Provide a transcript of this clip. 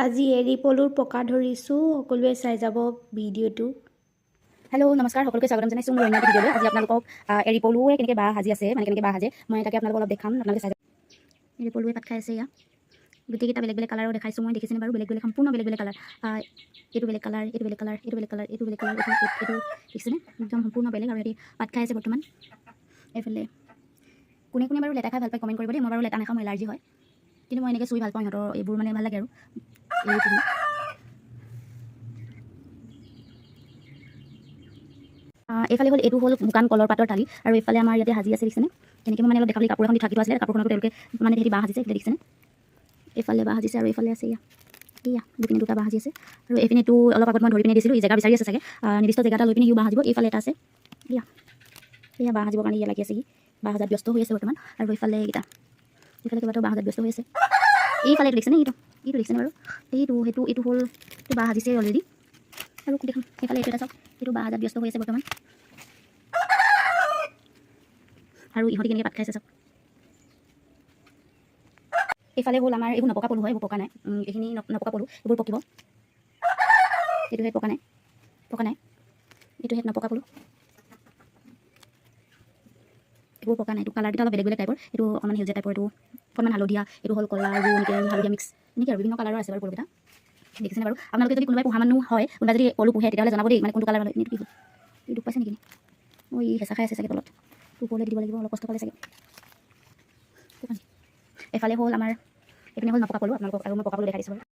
আজি এৰী পলুৰ পকা ধৰিছোঁ, সকলোৱে চাই যাব ভিডিঅ'টো। হেল্ল' নমস্কাৰ, সকলোকে স্বাগতম জনাইছোঁ মোৰ অন্য ভিডিঅ'লৈ। আজি আপোনালোকক এৰী পলুৱে কেনেকৈ বাঁহ সাজি আছে, মানে কেনেকৈ বাঁহ সাজে, মই তাকে আপোনালোকক অলপ দেখাম, আপোনালোকে চাই যাব। এৰী পলুৱে পাত খাই আছে, এয়া গোটেইকেইটা বেলেগ বেলেগ কালাৰৰ দেখাইছোঁ মই, দেখিছেনে বাৰু? বেলেগ বেলেগ, সম্পূৰ্ণ বেলেগ বেলেগ কালাৰ। এইটো বেলেগ কালাৰ, এইটো বেলেগ কালাৰ, এইটো বেলেগ কালাৰ, এইটো বেলেগ কালাৰ, এইটো দেখিছেনে? একদম সম্পূৰ্ণ বেলেগ। আৰু সিহঁতি পাত খাই আছে বৰ্তমান। এইফালে কোনে কোনে বাৰু লেটা খাই ভাল পায় কমেণ্ট কৰিব দেই। মই বাৰু লেটা নাখাওঁ, মোৰ এলাৰ্জি হয়, কিন্তু মই এনেকৈ চুই ভাল পাওঁ। সিহঁতৰ এইবোৰ মানে ভাল লাগে আৰু এইফালে হ'ল, এইটো হ'ল শুকান কলৰ পাতৰ থালি, আৰু এইফালে আমাৰ ইয়াতে সাজি আছে, দেখিছেনে? তেনেকৈ মই মানে অলপ দেখাবলৈ কাপোৰ এখন দি ঢাকি থোৱা আছিলে, কাপোৰখনতো তেওঁলোকে মানে সিহঁতি বাঁহ সাজিছে, দেখিছেনে? এইফালে বাঁহ সাজিছে, আৰু এইফালে আছে এয়া দুপিনে দুটা বাঁহ সাজি আছে। আৰু এইপিনে এইটো অলপ আগত মই ধৰি পিনে দিছিলোঁ, এই জেগা বিচাৰি আছে চাগে, নিৰ্দিষ্ট জেগা এটা লৈ পিনে সিও বাঁহ সাজিব। এইফালে এটা আছে, এয়া বাঁহ সাজিবৰ কাৰণে লাগি আছে, সি বাঁহ সাজাত ব্যস্ত হৈ আছে বৰ্তমান। আৰু এইফালে কেইবাটাও বাঁহ সাজাত ব্যস্ত হৈ আছে। এইফালে এইটো দেখিছেনে? এইটো দেখিছেনে বাৰু? এইটো হ'ল, এইটো বাঁহ সাজিছে অলৰেডি। আৰু দেখোন সেইফালে এইটো এটা চাওক, এইটো বাঁহ সাজাত ব্যস্ত হৈ আছে বৰ্তমান। আৰু ইহঁতি কেনেকৈ পাত খাইছে চাওক। এইফালে হ'ল আমাৰ, এইবোৰ নপকা পলু হয়, এইবোৰ পকা নাই, এইখিনি নপকা পলু, এইবোৰ পকিব। এইটো হেড পকা নাই, এইটো হেড নপকা পলু, এইবোৰ পকা নাই। এইটো কালাৰকেইটা অলপ বেলেগ বেলেগ টাইপৰ, এইটো অকণমান সেউজীয়া টাইপৰ, এইটো অকণমান হালধীয়া, এইটো হ'ল কলা, আৰু এনেকৈ হালধীয়া মিক্স, এনেকৈ আৰু বিভিন্ন কালাৰৰ আছে বাৰু পলুকেইটা, দেখিছেনে বাৰু? আপোনালোকে যদি কোনোবাই পোহা মানুহ হয়, কোনোবাই যদি পলু পোহে, তেতিয়াহ'লে জনাব দেই, মানে কোনটো কালাৰ। এইটো কি হ'ল? এই দুখ পাইছে নেকি? ই হেঁচা খাই আছে চাগে তলত, ওপৰলৈ দিব লাগিব, অলপ কষ্ট পালে চাগে। এইফালে হ'ল আমাৰ, এইপিনে হ'ল নপকা পলু, আপোনালোকক আৰু মই পকা পলু দেখাই দিছোঁ বাৰু।